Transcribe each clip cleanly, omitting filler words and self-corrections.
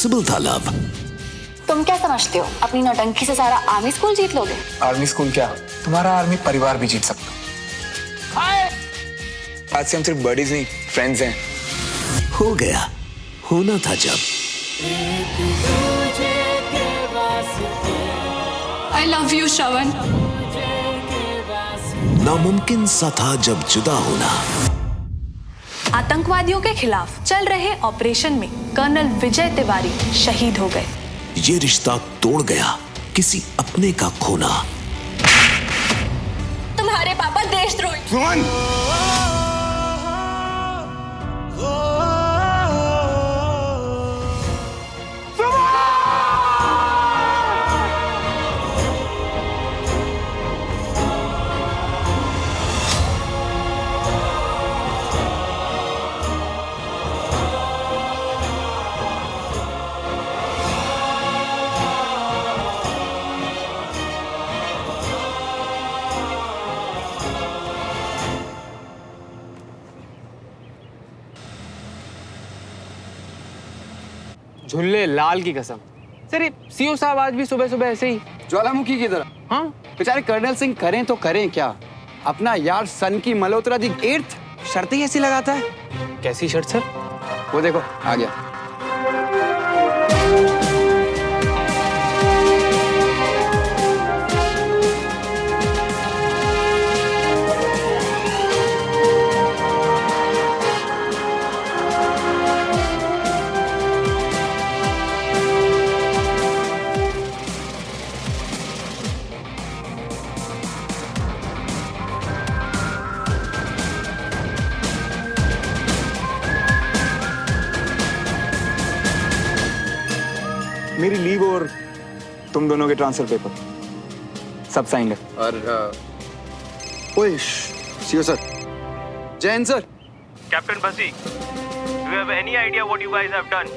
Possible था love? तुम क्या समझते हो अपनी नौटंकी से सारा आर्मी स्कूल जीत लोगे? आर्मी स्कूल क्या, तुम्हारा आर्मी परिवार भी जीत सकता। आज से हम सिर्फ बडीज नहीं, फ्रेंड्स हैं। हो गया, होना था जब। I love you, श्रवण। नामुमकिन सा था जब जुदा होना। आतंकवादियों के खिलाफ चल रहे ऑपरेशन में कर्नल विजय तिवारी शहीद हो गए। ये रिश्ता तोड़ गया किसी अपने का खोना। तुम्हारे पापा देशद्रोही। सुमन! झुल्ले लाल की कसम। सर ये सीओ साहब आज भी सुबह सुबह ऐसे ही ज्वालामुखी की तरह। हाँ बेचारे कर्नल सिंह करें तो करें क्या, अपना यार सन की मल्होत्रा दी 8th शर्त ही ऐसी लगाता है। कैसी शर्ट सर? वो देखो आ गया। मेरी लीव और तुम दोनों के ट्रांसफर पेपर सब साइन है। और ओए CO sir, Jain sir. Captain Bassi, do you have any idea what you guys have done?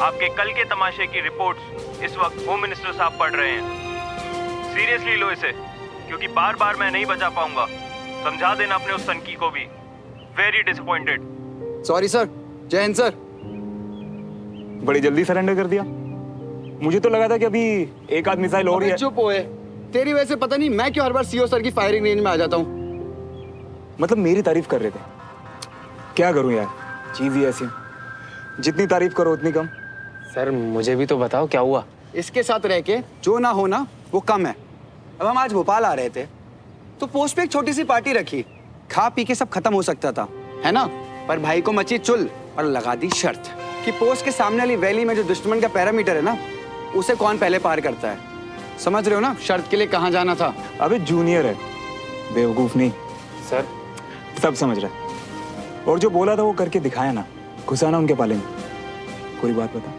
आपके कल के तमाशे की रिपोर्ट्स इस वक्त होम मिनिस्टर साहब पढ़ रहे हैं। सीरियसली लो इसे, क्योंकि बार बार मैं नहीं बचा पाऊंगा। समझा देना अपने उस सनकी को भी। Very disappointed. Sorry sir, Jain sir. बड़ी जल्दी सरेंडर कर दिया। मुझे तो लगा था कि अभी एक आध मिसाइल और ही है। चुप होए, तेरी वजह से पता नहीं मैं क्यों हर बार सीओ सर की फायरिंग रेंज में आ जाता हूँ। मतलब मेरी तारीफ कर रहे थे। क्या करूं यार, चीज ही ऐसी। जितनी तारीफ करो उतनी कम। सर मुझे भी तो बताओ क्या हुआ। इसके साथ रह के जो ना होना वो कम है। अब हम आज भोपाल आ रहे थे तो पोस्ट पे एक छोटी सी पार्टी रखी, खा पी के सब खत्म हो सकता था, है ना? पर भाई को मची चुल और लगा दी शर्त कि पोस्ट के सामने वाली वैली में जो दुश्मन का पैरामीटर है ना, उसे कौन पहले पार करता है। समझ रहे हो ना शर्त के लिए कहाँ जाना था? अबे जूनियर है, बेवकूफ नहीं। सर सब समझ रहा है। और जो बोला था वो करके दिखाया ना, घुसाना उनके पाले में। पूरी बात बता।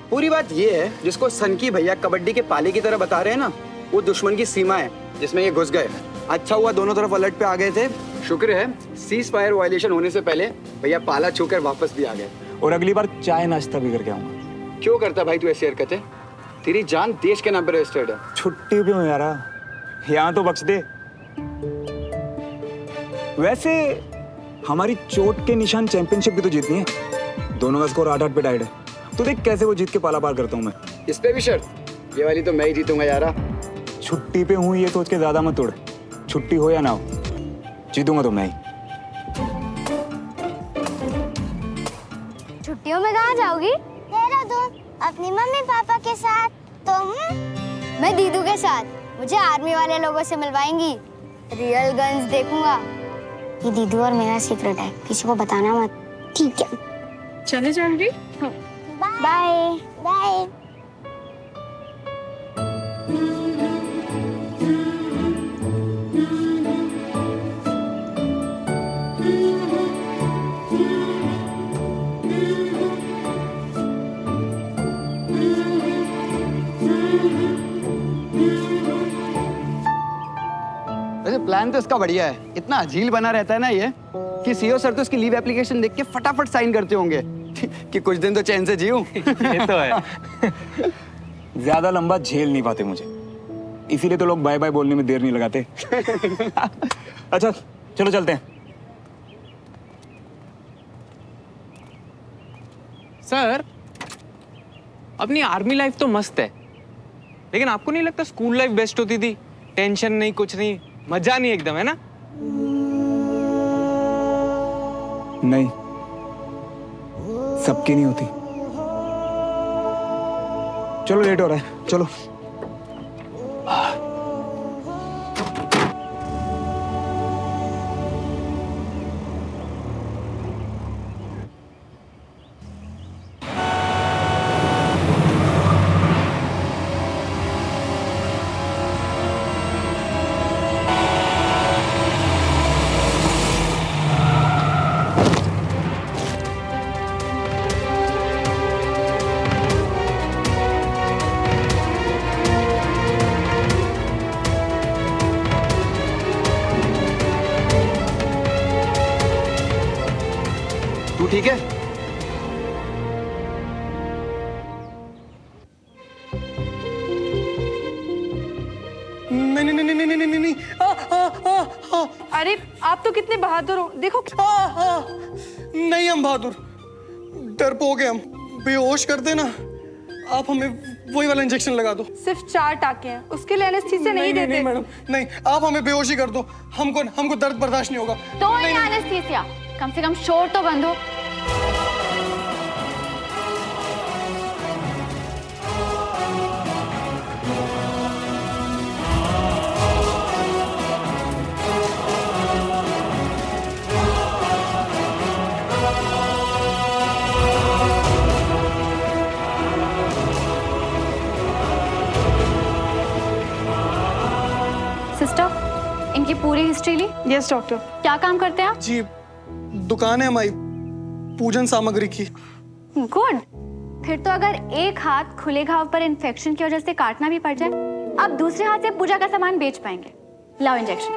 पूरी बात ये है, जिसको सनकी भैया कबड्डी के पाले की तरह बता रहे हैं ना, वो दुश्मन की सीमा है जिसमें ये घुस गए। अच्छा हुआ दोनों तरफ अलर्ट पे आ गए थे। शुक्र है सीज फायर वायलेशन होने से पहले भैया पाला छूकर वापस भी आ गए। और अगली बार चाय नाश्ता भी करके आऊंगा। क्यों करता भाई तू ऐसी हरकतें? तेरी जान देश के नाम पर रजिस्टर्ड है। छुट्टी पे हूँ यार, यहाँ तो बख्श दे। वैसे हमारी चोट के निशान चैंपियनशिप भी तो जीतनी है। दोनों का स्कोर 8-8 पे टाइड है। तो देख कैसे वो जीत के पाला पार करता हूँ मैं। इस पे भी शर्त? ये वाली तो मैं ही जीतूंगा यारा। छुट्टी पे हूँ ये सोच के ज्यादा मत उड़। छुट्टी हो या ना हो, जीतूंगा तो मैं ही। छुट्टियों में कहाँ जाओगी? देहरादून, अपनी मम्मी पापा के साथ। तुम? मैं दीदू के साथ। मुझे आर्मी वाले लोगों से मिलवाएंगी। रियल गन्स देखूंगा। ये दीदू और मेरा सीक्रेट है, किसी को बताना मत। ठीक है, चले जानवी। Bye bye. वैसे प्लान तो इसका बढ़िया है। इतना अजील बना रहता है ना ये कि सीओ सर तो इसकी लीव एप्लीकेशन देख के फटाफट साइन करते होंगे कि कुछ दिन तो चैन से जीऊं। ये तो है। ज्यादा लंबा झेल नहीं पाते मुझे, इसीलिए तो लोग बाय बाय बोलने में देर नहीं लगाते। अच्छा चलो चलते हैं। सर अपनी आर्मी लाइफ तो मस्त है, लेकिन आपको नहीं लगता स्कूल लाइफ बेस्ट होती थी? टेंशन नहीं, कुछ नहीं, मजा नहीं एकदम, है ना? नहीं, सबकी नहीं होती। चलो लेट हो रहा है, चलो। तू ठीक है? नहीं नहीं नहीं नहीं नहीं नहीं नहीं अरे आप तो कितने बहादुर हो, देखो। नहीं हम बहादुर, डरपोक हैं हम। बेहोश कर देना, आप हमें वही वाला इंजेक्शन लगा दो। सिर्फ 4 टाके हैं, उसके लिए एनेस्थीसिया नहीं देते। नहीं मैडम नहीं, आप हमें बेहोशी कर दो, हमको दर्द बर्दाश्त नहीं होगा। तो नहीं एनेस्थीसिया, कम से कम शोर तो बंद हो। सिस्टर, इनकी पूरी हिस्ट्री ली? Yes doctor. क्या काम करते हैं आप? जी, दुकान है हमारी पूजन सामग्री की। गुड। फिर तो अगर एक हाथ खुले घाव पर इन्फेक्शन की वजह से काटना भी पड़ जाए, आप दूसरे हाथ से पूजा का सामान बेच पाएंगे। लाओ इंजेक्शन।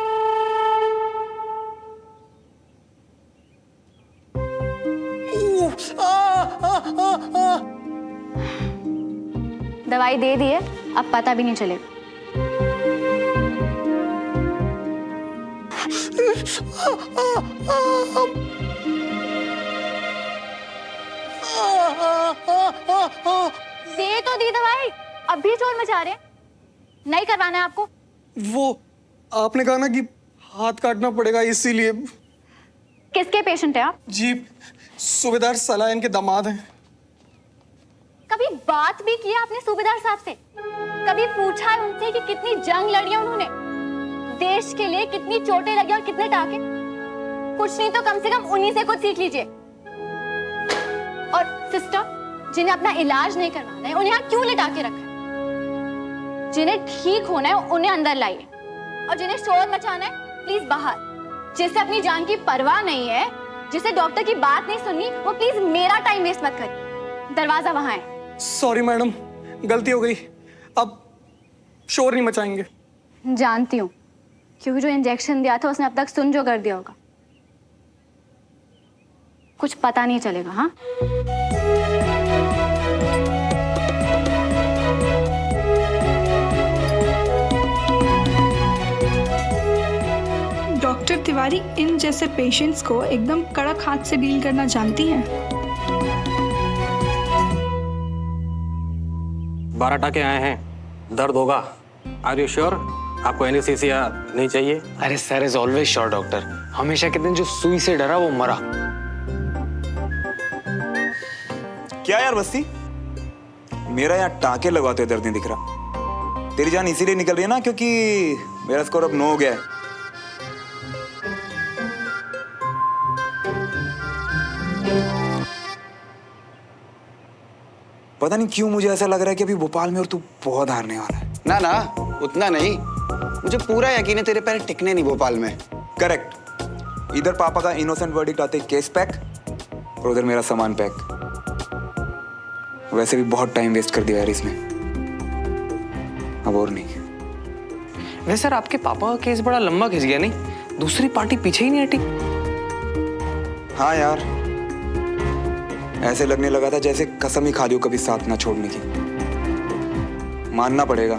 दवाई दे दी है, अब पता भी नहीं चलेगा। दे तो दी दवाई, अब भी शोर मचा रहे हैं। नहीं करवाना है आपको? वो आपने कहा ना कि हाथ काटना पड़ेगा, इसीलिए। किसके पेशेंट है आप? जी, सूबेदार सलाइन के दामाद हैं। कभी बात भी किया आपने सूबेदार साहब से? कभी पूछा है उनसे कि कितनी जंग लड़ी उन्होंने, देश के लिए कितनी चोटें लगी और कितने टाके? कुछ नहीं तो कम से कम उन्हीं से कुछ सीख लीजिए। और सिस्टर, जिन्हें अपना इलाज नहीं करवाना है, उन्हें यहाँ क्यों लिटा के रखा है? जिन्हें ठीक होना है उन्हें अंदर लाइए, और जिन्हें शोर मचाना है प्लीज बाहर। जिसे अपनी जान की परवाह नहीं है, जिसे डॉक्टर की बात नहीं सुननी, वो प्लीज मेरा टाइम वेस्ट मत करिए। दरवाजा वहां है। सॉरी मैडम, गलती हो गई, अब शोर नहीं मचाएंगे। जानती हूँ, क्योंकि जो इंजेक्शन दिया था उसने अब तक सुन जो कर दिया होगा। कुछ पता नहीं चलेगा। हाँ, डॉक्टर तिवारी इन जैसे पेशेंट्स को एकदम कड़क हाथ से डील करना जानती हैं। 12 टाके आए हैं, दर्द होगा। Are you sure? आपको एनेस्थीसिया नहीं चाहिए? अरे sir is always sure doctor. हमेशा कहते हैं जो सुई से डरा वो मरा। क्या यार बस्ती, मेरा यहाँ टाके लगवाते दर्द नहीं दिख रहा। तेरी जान इसीलिए निकल रही है ना क्योंकि मेरा स्कोर अब 9 हो गया है। पता नहीं क्यों मुझे ऐसा लग रहा है कि अभी भोपाल में और तू बहुत हारने वाला है। ना ना, उतना नहीं। मुझे पूरा यकीन है तेरे पैर टिकने नहीं भोपाल में। करेक्ट। इधर पापा का इनोसेंट वर्डिक्ट आते केस पैक, और उधर मेरा सामान पैक। वैसे भी बहुत टाइम वेस्ट कर दिया यार इसमें, अब और नहीं। वैसे सर आपके पापा का केस बड़ा लंबा खिंच गया नहीं? दूसरी पार्टी पीछे ही नहीं हटी। हाँ यार, ऐसे लगने लगा था जैसे कसम ही खा ली हो कभी साथ ना छोड़ने की। मानना पड़ेगा,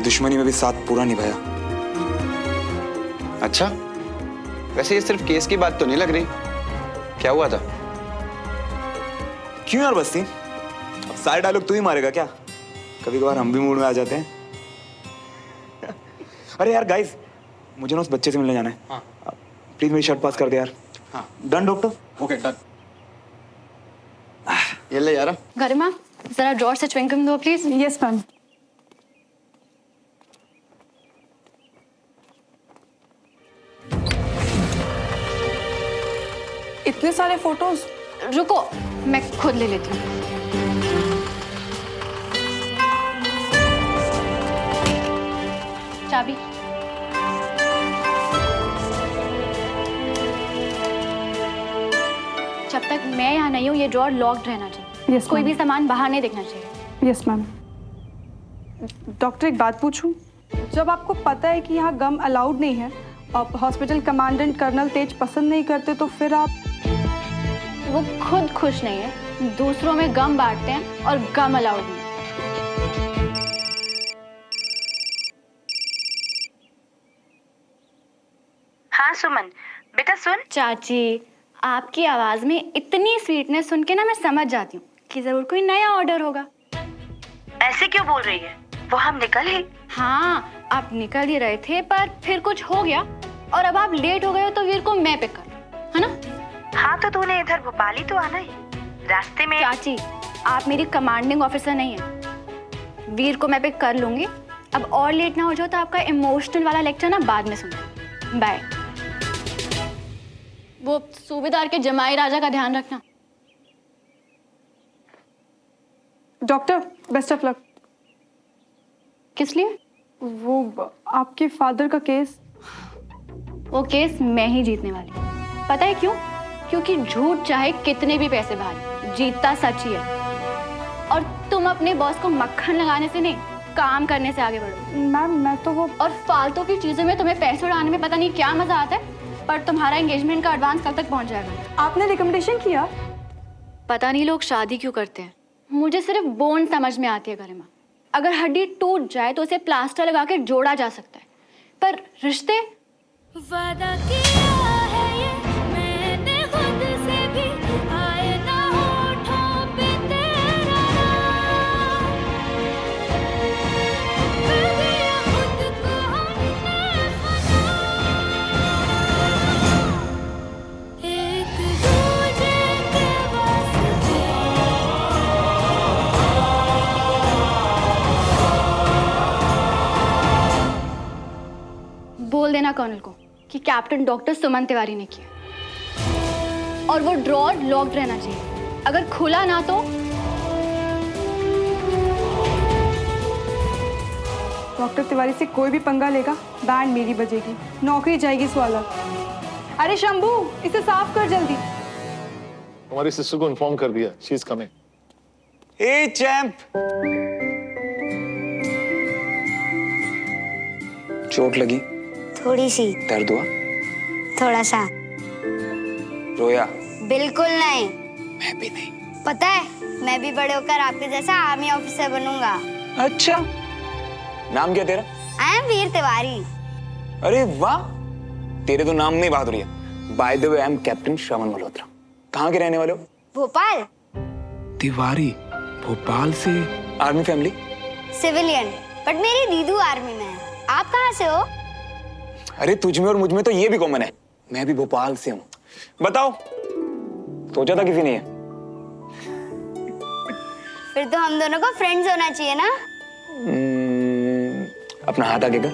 दुश्मनी में भी साथ पूरा निभाया। अच्छा, वैसे ये सिर्फ केस की बात तो नहीं लग रही। क्या हुआ था? क्यों यार बस्ती, सारे डायलॉग तू ही मारेगा क्या? कभी कभार हम भी मूड में आ जाते हैं। अरे यार गाइस, मुझे ना उस बच्चे से मिलने जाना है। हाँ। प्लीज मेरी शर्ट पास कर दे यार। हाँ। Done doctor? Okay done. ये ले यार। गरिमा, जरा ड्रॉर से च्युइंगम दो प्लीज। Yes ma'am. इतने सारे फोटोज। रुको, मैं खुद ले लेती हूँ। चाबी। जब तक मैं यहाँ नहीं हूँ ये ड्रॉर लॉक्ड रहना चाहिए। Yes, कोई ma'am. भी सामान बाहर नहीं दिखना चाहिए। Yes ma'am. डॉक्टर एक बात पूछूं? जब आपको पता है कि यहाँ गम अलाउड नहीं है, आप हॉस्पिटल कमांडेंट कर्नल तेज पसंद नहीं करते, तो फिर आप? वो खुद खुश नहीं है, दूसरों में गम बांटते हैं और गम अलाउड नहीं। हाँ सुमन, बेटा सुन। चाची, आपकी आवाज में इतनी स्वीटनेस सुन के ना मैं समझ जाती हूँ कि जरूर कोई नया ऑर्डर होगा। ऐसे क्यों बोल रही है? वो हम निकल ही। हाँ, आप निकल ही रहे थे पर फिर कुछ हो गया और अब आप लेट हो गए हो, तो वीर को मैं पिक कर, है ना? हाँ तो तूने इधर भोपाल ही तो आना है, रास्ते में। चाची, आप मेरी कमांडिंग ऑफिसर नहीं है। वीर को मैं पिक कर लूंगी। अब और लेट ना हो जाओ तो आपका इमोशनल वाला लेक्चर ना बाद में सुनो। बाय। वो सूबेदार के जमाई राजा का ध्यान रखना। Doctor best of luck. किस लिए? वो आपके फादर का केस। वो केस मैं ही जीतने वाली हूँ। पता है क्यों? क्योंकि झूठ चाहे कितने भी पैसे भागे, जीतता सच ही है। और तुम अपने बॉस को मक्खन लगाने से नहीं, काम करने से आगे बढ़ो। मैम मैं तो वो। और फालतू की चीजों में तुम्हें पैसे उड़ाने में पता नहीं क्या मजा आता है, पर तुम्हारा एंगेजमेंट का एडवांस कल तक पहुंच जाएगा। आपने रिकमेंडेशन किया? पता नहीं लोग शादी क्यों करते हैं। मुझे सिर्फ बोन समझ में आती है गरिमा। अगर हड्डी टूट जाए तो उसे प्लास्टर लगा के जोड़ा जा सकता है, पर रिश्ते? वादा किया है ये मैंने खुद से भी, आए ना होठों पे तेरा नाम। कर दिया खुद को हमने फना, एक दूजे के वास्ते। बोल देना कर्नल को कि कैप्टन डॉक्टर सुमन तिवारी ने किया, और वो ड्रॉर लॉक्ड रहना चाहिए। अगर खुला ना तो डॉक्टर तिवारी से कोई भी पंगा लेगा, बैंड मेरी बजेगी, नौकरी जाएगी स्वाला। अरे शंभू, इसे साफ कर जल्दी। हमारी सिस्टर को इन्फॉर्म कर दिया, she is coming. A champ, चोट लगी? थोड़ी सी। दर्द हुआ? थोड़ा सा। रोया? बिल्कुल नहीं। मैं भी नहीं। पता है, मैं भी बड़े होकर आपके जैसा आर्मी ऑफिसर बनूंगा। अच्छा, नाम क्या तेरा? I am Veer Tiwari. अरे वाह, तेरे तो नाम में ही बहादुरी है। By the way, I am captain Shravan Malhotra. कहाँ के रहने वाले हो? भोपाल। तिवारी, भोपाल से? Army family? सिविलियन, बट मेरी दीदू आर्मी में है। आप कहाँ से हो? अरे तुझ में और मुझ में तो ये भी कॉमन है, मैं भी भोपाल से हूँ। बताओ, सोचा था किसी ने ये? फिर तो हम दोनों को फ्रेंड्स होना चाहिए ना? अपना हाथ आगे कर।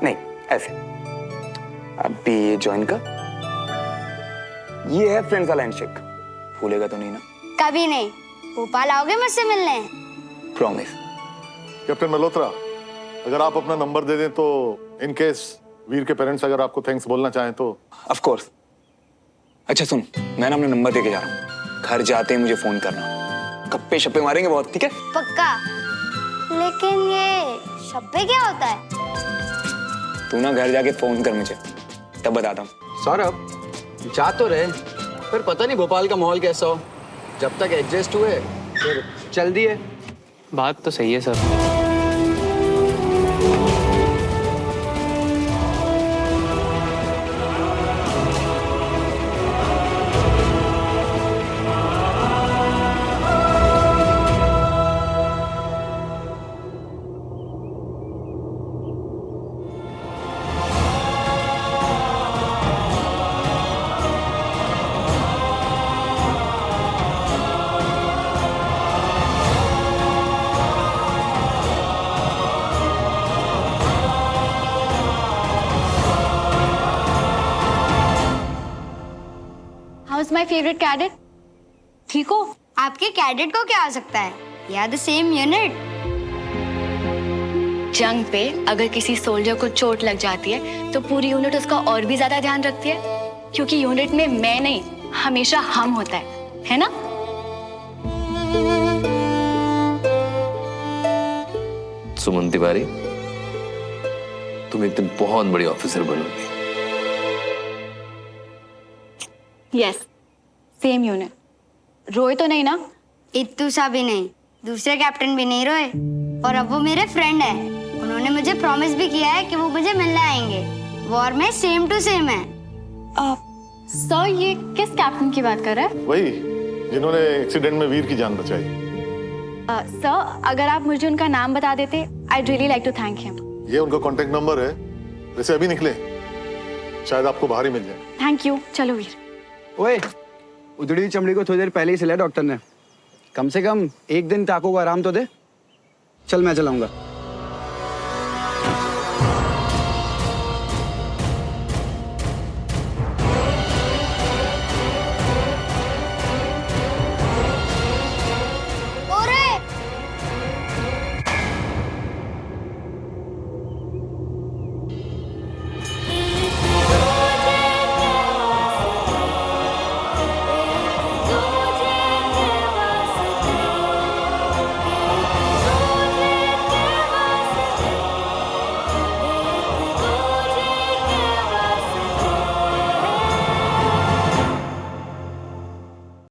नहीं, ऐसे। अभी ये ज्वाइन कर। ये है फ्रेंड्स वाला हैंडशेक। भूलेगा तो नहीं ना? कभी नहीं। भोपाल आओगे मुझसे मिलने? प्रॉमिस। कैप्टन मल्होत्रा, अगर आप अपना नंबर दे दें तो इन केस वीर के पेरेंट्स अगर आपको थैंक्स बोलना चाहें तो। Of course. अच्छा सुन, मैं ना अपना नंबर दे के जा रहा हूँ, घर जाते ही मुझे फोन करना। गप्पे शप्पे मारेंगे बहुत, ठीक है? पक्का। लेकिन ये शप्पे क्या होता है? तू ना घर जाके फोन कर मुझे, तब बताता हूँ। सौरभ, जा तो रहे, फिर पता नहीं भोपाल का माहौल कैसा हो। जब तक एडजस्ट हुए फिर चल दिए। बात तो सही है सर। Favourite cadet. ठीक हो? आपके कैडेट को क्या हो सकता है? We are the same unit. जंग पे अगर किसी सोल्जर को चोट लग जाती है तो पूरी यूनिट उसका और भी ज्यादा ध्यान रखती है, क्योंकि यूनिट में मैं नहीं, हमेशा हम होता है ना? सुमन तिवारी, तुम एक दिन बहुत बड़ी ऑफिसर बनोगी। Yes, same unit. रोए तो नहीं ना? इत्तू सा भी नहीं, दूसरे कैप्टन भी नहीं रोए, और अब वो मेरे फ्रेंड है। उन्होंने मुझे प्रॉमिस भी किया है कि वो मुझे मिलने आएंगे। वॉर में सेम टू सेम है। सर, ये किस कैप्टन की बात कर रहे हैं? वही जिन्होंने एक्सीडेंट में वीर की जान बचाई। सर, अगर आप मुझे उनका नाम बता देते, I'd really like to thank him. ये उनका कांटेक्ट नंबर है, वैसे अभी निकले, शायद आपको बाहर ही मिल जाए। Thank you. चलो वीर। ओए, उधड़ी चमड़ी को थोड़ी देर पहले ही सिला डॉक्टर ने। कम से कम एक दिन टाको को आराम तो दे। चल मैं चलाऊंगा।